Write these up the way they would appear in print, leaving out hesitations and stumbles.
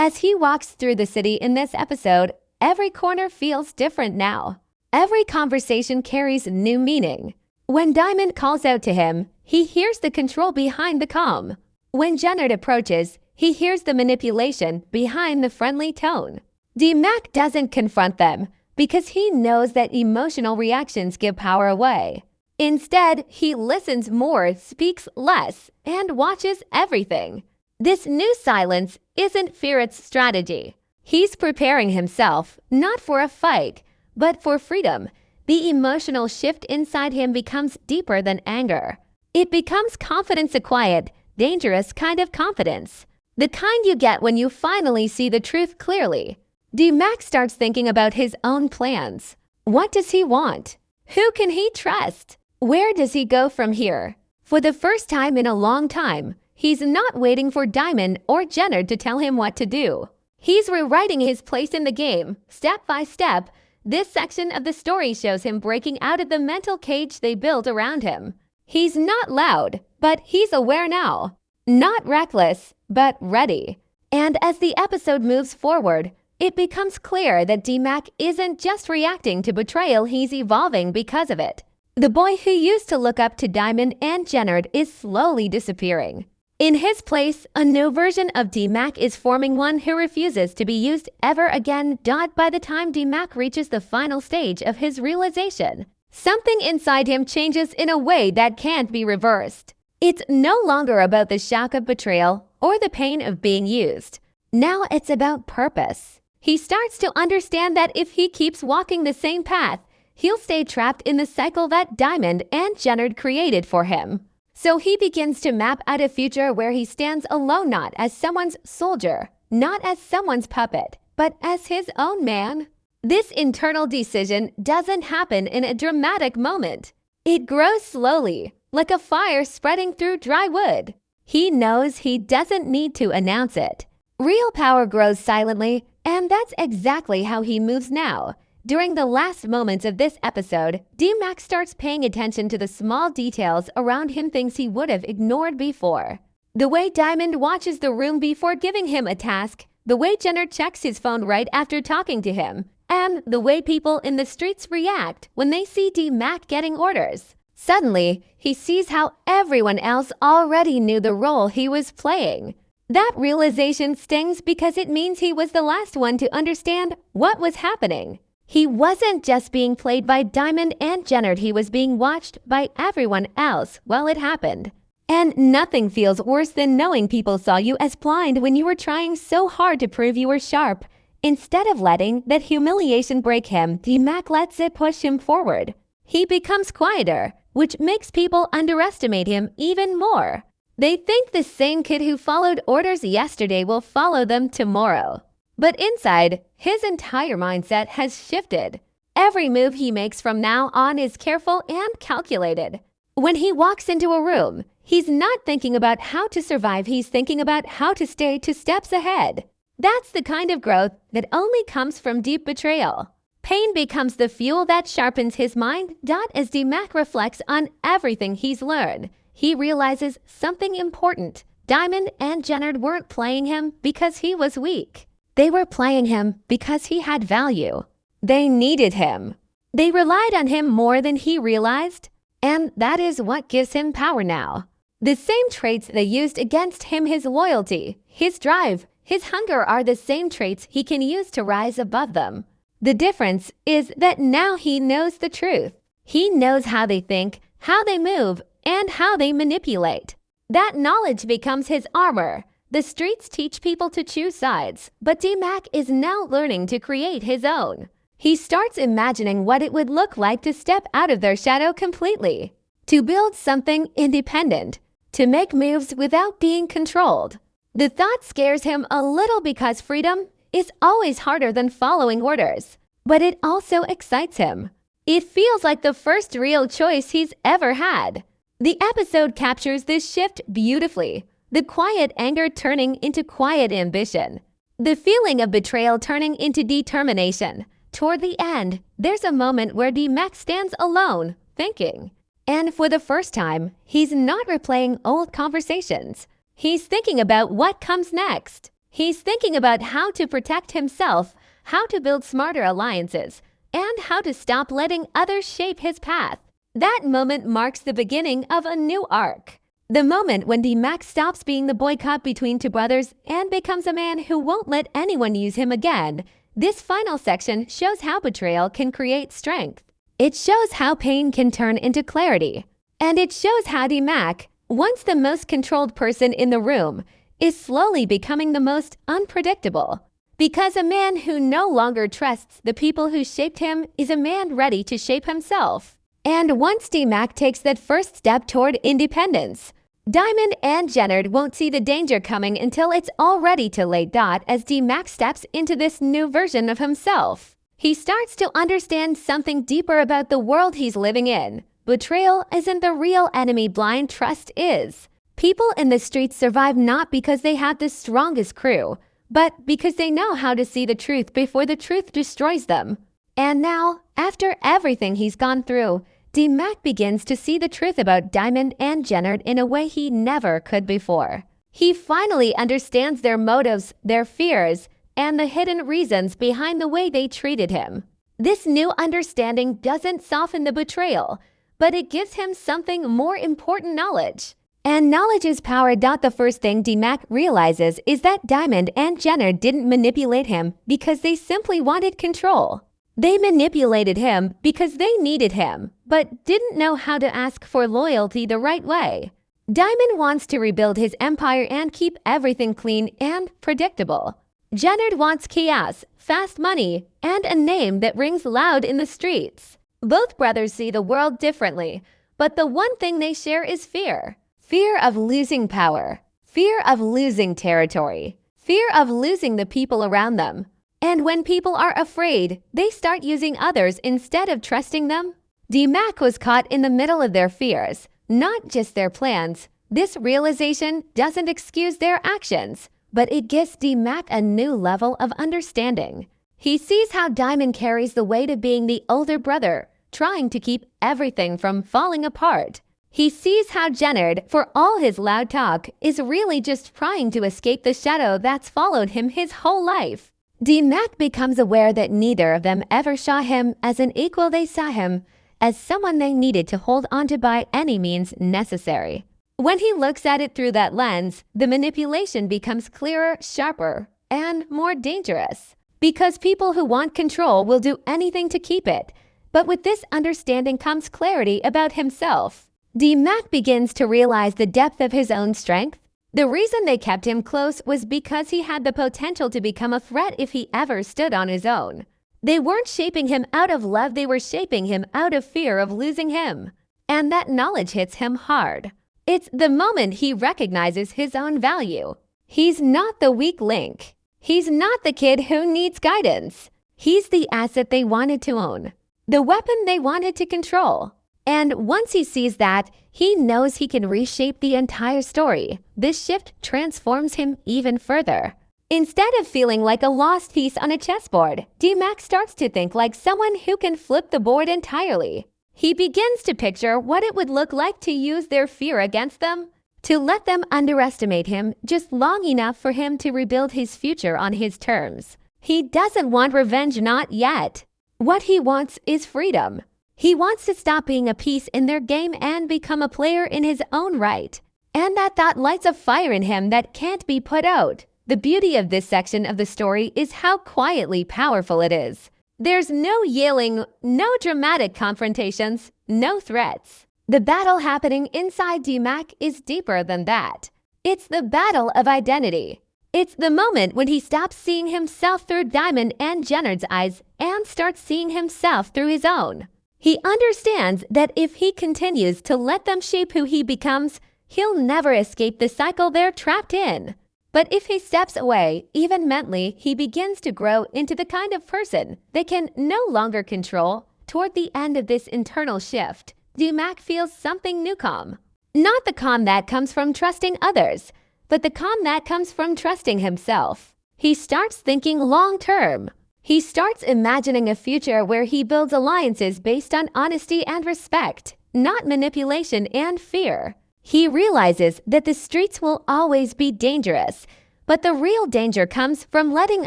As he walks through the city in this episode, every corner feels different now. Every conversation carries new meaning. When Diamond calls out to him, he hears the control behind the calm. When Jenard approaches, he hears the manipulation behind the friendly tone. D-Mac doesn't confront them because he knows that emotional reactions give power away. Instead, he listens more, speaks less, and watches everything. This new silence isn't Ferret's strategy. He's preparing himself, not for a fight, but for freedom. The emotional shift inside him becomes deeper than anger. It becomes confidence, a quiet, dangerous kind of confidence. The kind you get when you finally see the truth clearly. D-Mac starts thinking about his own plans. What does he want? Who can he trust? Where does he go from here? For the first time in a long time, he's not waiting for Diamond or Jenard to tell him what to do. He's rewriting his place in the game, step by step. This section of the story shows him breaking out of the mental cage they built around him. He's not loud, but he's aware now. Not reckless, but ready. And as the episode moves forward, it becomes clear that D-Mac isn't just reacting to betrayal, he's evolving because of it. The boy who used to look up to Diamond and Jenard is slowly disappearing. In his place, a new version of D-Mac is forming, one who refuses to be used ever again. By the time D-Mac reaches the final stage of his realization, something inside him changes in a way that can't be reversed. It's no longer about the shock of betrayal or the pain of being used. Now it's about purpose. He starts to understand that if he keeps walking the same path, he'll stay trapped in the cycle that Diamond and Jenard created for him. So he begins to map out a future where he stands alone, not as someone's soldier, not as someone's puppet, but as his own man. This internal decision doesn't happen in a dramatic moment. It grows slowly, like a fire spreading through dry wood. He knows he doesn't need to announce it. Real power grows silently, and that's exactly how he moves now. During the last moments of this episode, D-Mac starts paying attention to the small details around him, things he would have ignored before. The way Diamond watches the room before giving him a task, the way Jenard checks his phone right after talking to him, and the way people in the streets react when they see D-Mac getting orders. Suddenly, he sees how everyone else already knew the role he was playing. That realization stings because it means he was the last one to understand what was happening. He wasn't just being played by Diamond and Jenard, he was being watched by everyone else while it happened. And nothing feels worse than knowing people saw you as blind when you were trying so hard to prove you were sharp. Instead of letting that humiliation break him, D-Mac lets it push him forward. He becomes quieter, which makes people underestimate him even more. They think the same kid who followed orders yesterday will follow them tomorrow. But inside, his entire mindset has shifted. Every move he makes from now on is careful and calculated. When he walks into a room, he's not thinking about how to survive, he's thinking about how to stay 2 steps ahead. That's the kind of growth that only comes from deep betrayal. Pain becomes the fuel that sharpens his mind. As D-Mac reflects on everything he's learned, he realizes something important. Diamond and Jenard weren't playing him because he was weak. They were playing him because he had value. They needed him. They relied on him more than he realized, and that is what gives him power now. The same traits they used against him, his loyalty, his drive, his hunger, are the same traits he can use to rise above them. The difference is that now he knows the truth. He knows how they think, how they move, and how they manipulate. That knowledge becomes his armor. The streets teach people to choose sides, but D-Mac is now learning to create his own. He starts imagining what it would look like to step out of their shadow completely, to build something independent, to make moves without being controlled. The thought scares him a little because freedom is always harder than following orders, but it also excites him. It feels like the first real choice he's ever had. The episode captures this shift beautifully. The quiet anger turning into quiet ambition. The feeling of betrayal turning into determination. Toward the end, there's a moment where D-Mac stands alone, thinking. And for the first time, he's not replaying old conversations. He's thinking about what comes next. He's thinking about how to protect himself, how to build smarter alliances, and how to stop letting others shape his path. That moment marks the beginning of a new arc. The moment when DMAC stops being the boy cop between two brothers and becomes a man who won't let anyone use him again. This final section shows how betrayal can create strength. It shows how pain can turn into clarity. And it shows how DMAC, once the most controlled person in the room, is slowly becoming the most unpredictable. Because a man who no longer trusts the people who shaped him is a man ready to shape himself. And once DMAC takes that first step toward independence, Diamond and Jenard won't see the danger coming until it's already too late. As DMAC steps into this new version of himself, he starts to understand something deeper about the world he's living in. Betrayal isn't the real enemy, blind trust is. People in the streets survive not because they have the strongest crew, but because they know how to see the truth before the truth destroys them. And now, after everything he's gone through, DMAC begins to see the truth about Diamond and Jenard in a way he never could before. He finally understands their motives, their fears, and the hidden reasons behind the way they treated him. This new understanding doesn't soften the betrayal, but it gives him something more important: knowledge. And knowledge is power. The first thing DMAC realizes is that Diamond and Jenard didn't manipulate him because they simply wanted control. They manipulated him because they needed him, but didn't know how to ask for loyalty the right way. Diamond wants to rebuild his empire and keep everything clean and predictable. Jenard wants chaos, fast money, and a name that rings loud in the streets. Both brothers see the world differently, but the one thing they share is fear. Fear of losing power, fear of losing territory, fear of losing the people around them. And when people are afraid, they start using others instead of trusting them. DMAC was caught in the middle of their fears, not just their plans. This realization doesn't excuse their actions, but it gives DMAC a new level of understanding. He sees how Diamond carries the weight of being the older brother, trying to keep everything from falling apart. He sees how Jenard, for all his loud talk, is really just trying to escape the shadow that's followed him his whole life. DMAC becomes aware that neither of them ever saw him as an equal. They saw him as someone they needed to hold onto by any means necessary. When he looks at it through that lens, the manipulation becomes clearer, sharper, and more dangerous. Because people who want control will do anything to keep it. But with this understanding comes clarity about himself. DMAC begins to realize the depth of his own strength. The reason they kept him close was because he had the potential to become a threat if he ever stood on his own. They weren't shaping him out of love, they were shaping him out of fear of losing him. And that knowledge hits him hard. It's the moment he recognizes his own value. He's not the weak link. He's not the kid who needs guidance. He's the asset they wanted to own, the weapon they wanted to control. And once he sees that, he knows he can reshape the entire story. This shift transforms him even further. Instead of feeling like a lost piece on a chessboard, DMAC starts to think like someone who can flip the board entirely. He begins to picture what it would look like to use their fear against them, to let them underestimate him just long enough for him to rebuild his future on his terms. He doesn't want revenge, not yet. What he wants is freedom. He wants to stop being a piece in their game and become a player in his own right. And that thought lights a fire in him that can't be put out. The beauty of this section of the story is how quietly powerful it is. There's no yelling, no dramatic confrontations, no threats. The battle happening inside DMAC is deeper than that. It's the battle of identity. It's the moment when he stops seeing himself through Diamond and Jenard's eyes and starts seeing himself through his own. He understands that if he continues to let them shape who he becomes, he'll never escape the cycle they're trapped in. But if he steps away, even mentally, he begins to grow into the kind of person they can no longer control. Toward the end of this internal shift, DMAC feels something new: calm. Not the calm that comes from trusting others, but the calm that comes from trusting himself. He starts thinking long-term. He starts imagining a future where he builds alliances based on honesty and respect, not manipulation and fear. He realizes that the streets will always be dangerous, But the real danger comes from letting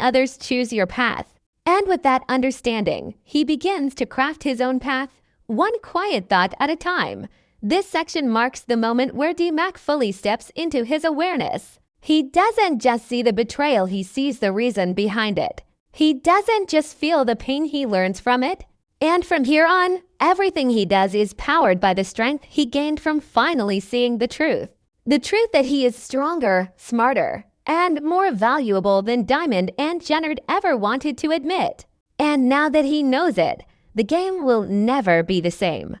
others choose your path. And with that understanding, he begins to craft his own path, one quiet thought at a time. This section marks the moment where DMAC fully steps into his awareness. He doesn't just see the betrayal, he sees the reason behind it. He doesn't just feel the pain, he learns from it. And from here on, everything he does is powered by the strength he gained from finally seeing the truth. The truth that he is stronger, smarter, and more valuable than Diamond and Jenard ever wanted to admit. And now that he knows it, the game will never be the same.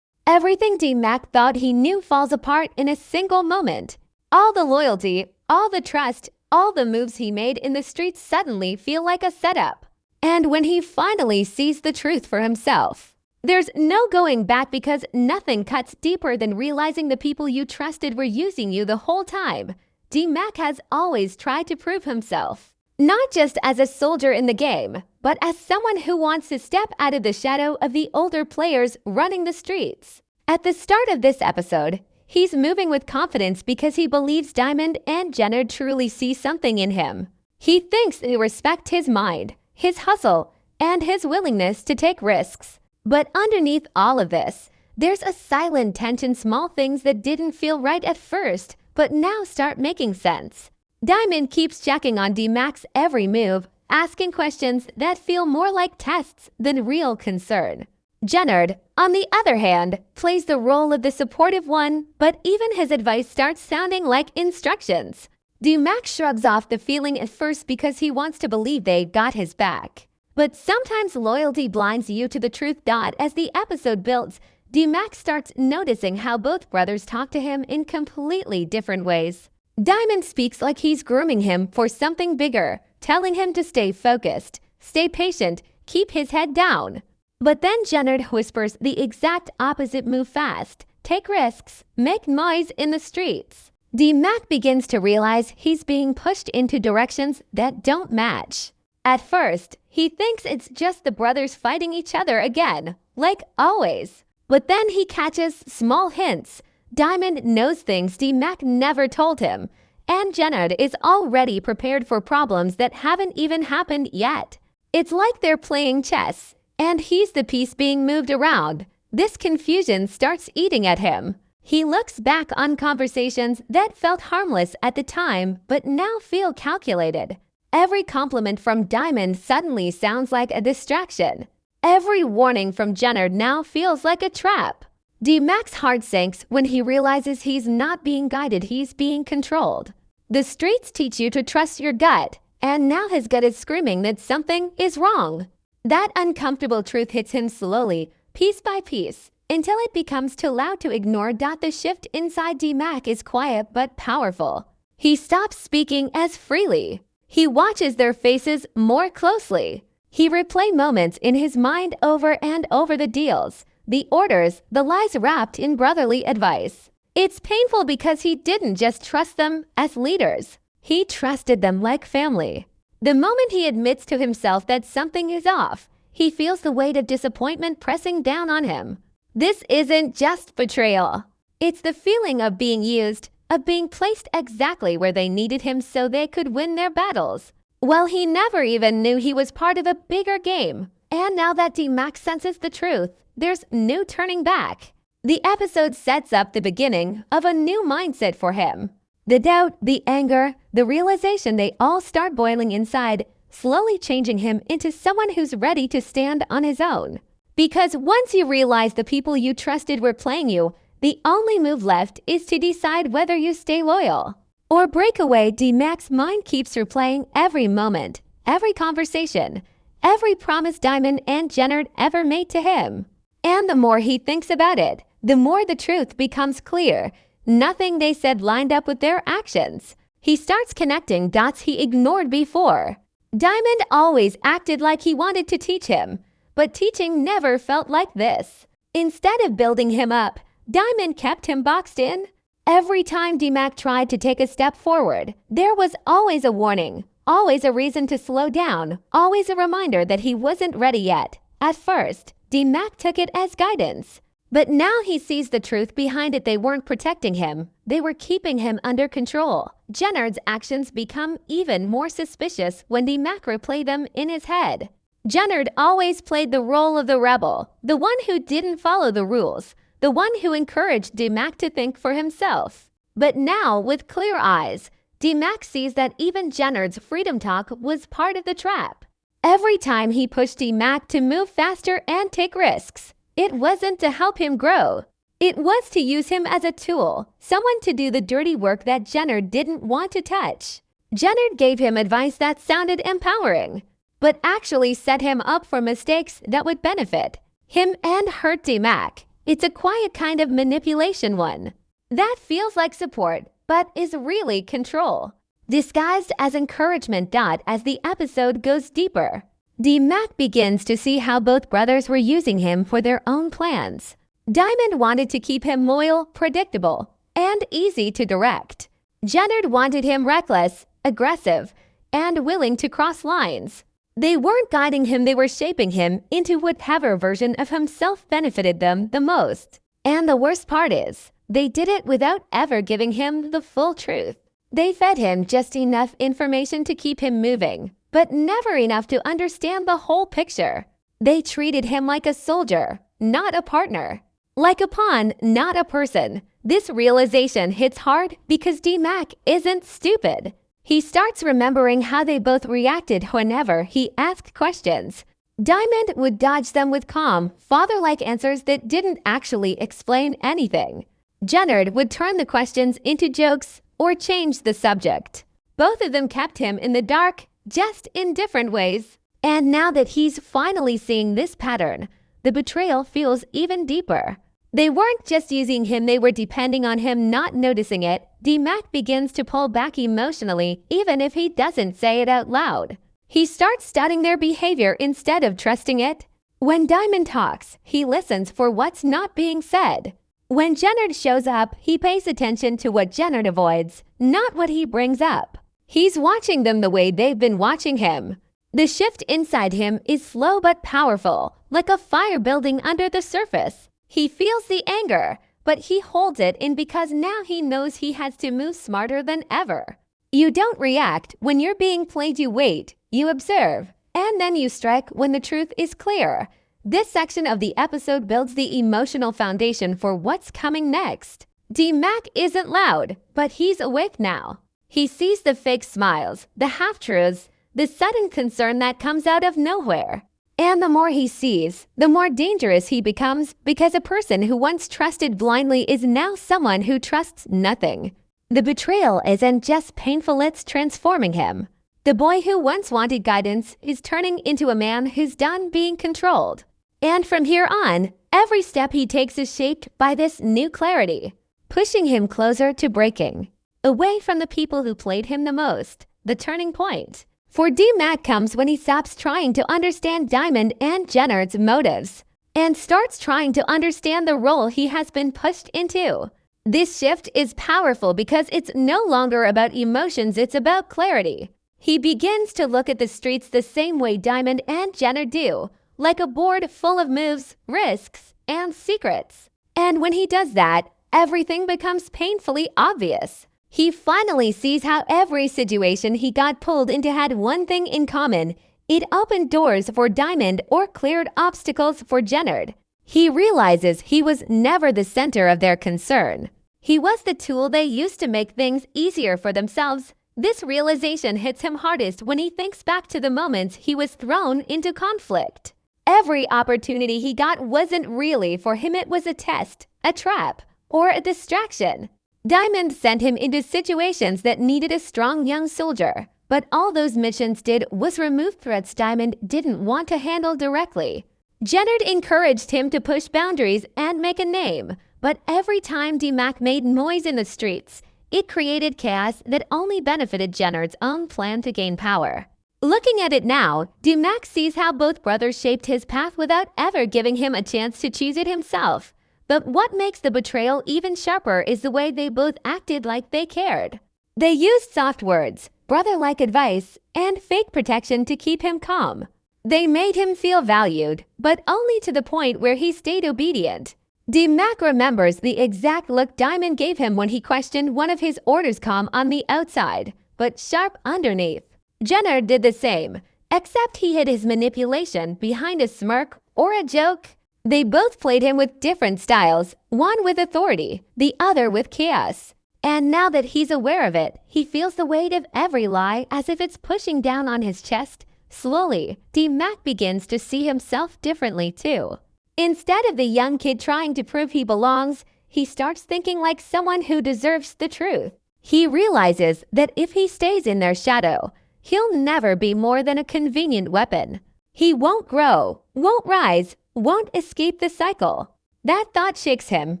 Everything DMAC thought he knew falls apart in a single moment. All the loyalty, all the trust, all the moves he made in the streets suddenly feel like a setup. And when he finally sees the truth for himself, there's no going back, because nothing cuts deeper than realizing the people you trusted were using you the whole time. DMAC has always tried to prove himself, not just as a soldier in the game, but as someone who wants to step out of the shadow of the older players running the streets. At the start of this episode, he's moving with confidence because he believes Diamond and Jenard truly see something in him. He thinks they respect his mind, his hustle, and his willingness to take risks. But underneath all of this, there's a silent tension, small things that didn't feel right at first, but now start making sense. Diamond keeps checking on DMAC's every move, asking questions that feel more like tests than real concern. Jenard, on the other hand, plays the role of the supportive one, but even his advice starts sounding like instructions. DMAC shrugs off the feeling at first because he wants to believe they got his back. But sometimes loyalty blinds you to the truth. As the episode builds, DMAC starts noticing how both brothers talk to him in completely different ways. Diamond speaks like he's grooming him for something bigger, telling him to stay focused, stay patient, keep his head down. But then Jenard whispers the exact opposite: move fast, take risks, make noise in the streets. DMAC begins to realize he's being pushed into directions that don't match. At first, he thinks it's just the brothers fighting each other again, like always. But then he catches small hints. Diamond knows things DMAC never told him, and Jenard is already prepared for problems that haven't even happened yet. It's like they're playing chess, and he's the piece being moved around. This confusion starts eating at him. He looks back on conversations that felt harmless at the time but now feel calculated. Every compliment from Diamond suddenly sounds like a distraction. Every warning from Jenard now feels like a trap. DMAC's heart sinks when he realizes he's not being guided, he's being controlled. The streets teach you to trust your gut, and now his gut is screaming that something is wrong. That uncomfortable truth hits him slowly, piece by piece, until it becomes too loud to ignore. The shift inside DMAC is quiet but powerful. He stops speaking as freely. He watches their faces more closely. He replays moments in his mind over and over: the deals, the orders, the lies wrapped in brotherly advice. It's painful because he didn't just trust them as leaders. He trusted them like family. The moment he admits to himself that something is off, he feels the weight of disappointment pressing down on him. This isn't just betrayal. It's the feeling of being used, of being placed exactly where they needed him so they could win their battles. Well, he never even knew he was part of a bigger game. And now that DMAC senses the truth, there's no turning back. The episode sets up the beginning of a new mindset for him. The doubt, the anger, the realization, they all start boiling inside, slowly changing him into someone who's ready to stand on his own. Because once you realize the people you trusted were playing you, the only move left is to decide whether you stay loyal or break away. DMAC's mind keeps replaying every moment, every conversation, every promise Diamond and Jenard ever made to him. And the more he thinks about it, the more the truth becomes clear. Nothing they said lined up with their actions. He starts connecting dots he ignored before. Diamond always acted like he wanted to teach him, but teaching never felt like this. Instead of building him up, Diamond kept him boxed in. Every time DMAC tried to take a step forward, there was always a warning, always a reason to slow down, always a reminder that he wasn't ready yet. At first, DMAC took it as guidance. But now he sees the truth behind it. They weren't protecting him. They were keeping him under control. Jenard's actions become even more suspicious when Dimac replayed them in his head. Jenard always played the role of the rebel, the one who didn't follow the rules, the one who encouraged Dimac to think for himself. But now, with clear eyes, Dimac sees that even Jenard's freedom talk was part of the trap. Every time he pushed Dimac to move faster and take risks, it wasn't to help him grow. It was to use him as a tool, someone to do the dirty work that Jenard didn't want to touch. Jenard gave him advice that sounded empowering, but actually set him up for mistakes that would benefit him and hurt Dimac. It's a quiet kind of manipulation one that feels like support, but is really control, disguised as encouragement. As the episode goes deeper, Dimac begins to see how both brothers were using him for their own plans. Diamond wanted to keep him loyal, predictable, and easy to direct. Jenard wanted him reckless, aggressive, and willing to cross lines. They weren't guiding him, they were shaping him into whatever version of himself benefited them the most. And the worst part is, they did it without ever giving him the full truth. They fed him just enough information to keep him moving, but never enough to understand the whole picture. They treated him like a soldier, not a partner. Like a pawn, not a person. This realization hits hard because Dimac isn't stupid. He starts remembering how they both reacted whenever he asked questions. Diamond would dodge them with calm, father-like answers that didn't actually explain anything. Jenard would turn the questions into jokes or change the subject. Both of them kept him in the dark, just in different ways. And now that he's finally seeing this pattern, the betrayal feels even deeper. They weren't just using him, they were depending on him. Not noticing it, Dimac begins to pull back emotionally, even if he doesn't say it out loud. He starts studying their behavior instead of trusting it. When Diamond talks, he listens for what's not being said. When Jenard shows up, he pays attention to what Jenard avoids, not what he brings up. He's watching them the way they've been watching him. The shift inside him is slow but powerful, like a fire building under the surface. He feels the anger, but he holds it in because now he knows he has to move smarter than ever. You don't react when you're being played, you wait, you observe, and then you strike when the truth is clear. This section of the episode builds the emotional foundation for what's coming next. Dimac isn't loud, but he's awake now. He sees the fake smiles, the half-truths, the sudden concern that comes out of nowhere. And the more he sees, the more dangerous he becomes, because a person who once trusted blindly is now someone who trusts nothing. The betrayal isn't just painful, it's transforming him. The boy who once wanted guidance is turning into a man who's done being controlled. And from here on, every step he takes is shaped by this new clarity, pushing him closer to breaking, away from the people who played him the most. The turning point for Dimac comes when he stops trying to understand Diamond and Jenard's motives and starts trying to understand the role he has been pushed into. This shift is powerful because it's no longer about emotions, it's about clarity. He begins to look at the streets the same way Diamond and Jenard do, like a board full of moves, risks, and secrets. And when he does that, everything becomes painfully obvious. He finally sees how every situation he got pulled into had one thing in common. It opened doors for Diamond or cleared obstacles for Jenard. He realizes he was never the center of their concern. He was the tool they used to make things easier for themselves. This realization hits him hardest when he thinks back to the moments he was thrown into conflict. Every opportunity he got wasn't really for him, it was a test, a trap, or a distraction. Diamond sent him into situations that needed a strong young soldier, but all those missions did was remove threats Diamond didn't want to handle directly. Jenard encouraged him to push boundaries and make a name, but every time Dimac made noise in the streets, it created chaos that only benefited Jenard's own plan to gain power. Looking at it now, Dimac sees how both brothers shaped his path without ever giving him a chance to choose it himself. But what makes the betrayal even sharper is the way they both acted like they cared. They used soft words, brother-like advice, and fake protection to keep him calm. They made him feel valued, but only to the point where he stayed obedient. D-Mac remembers the exact look Diamond gave him when he questioned one of his orders calm on the outside, but sharp underneath. Jenard did the same, except he hid his manipulation behind a smirk or a joke. They both played him with different styles, one with authority, the other with chaos. And now that he's aware of it, he feels the weight of every lie as if it's pushing down on his chest. Slowly, D-Mac begins to see himself differently too. Instead of the young kid trying to prove he belongs, he starts thinking like someone who deserves the truth. He realizes that if he stays in their shadow, he'll never be more than a convenient weapon. He won't grow, won't rise, won't escape the cycle. That thought shakes him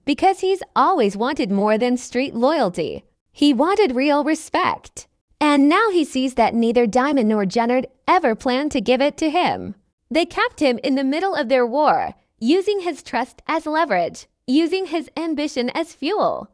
because he's always wanted more than street loyalty. He wanted real respect. And now he sees that neither Diamond nor Jenard ever planned to give it to him. They kept him in the middle of their war, using his trust as leverage, using his ambition as fuel.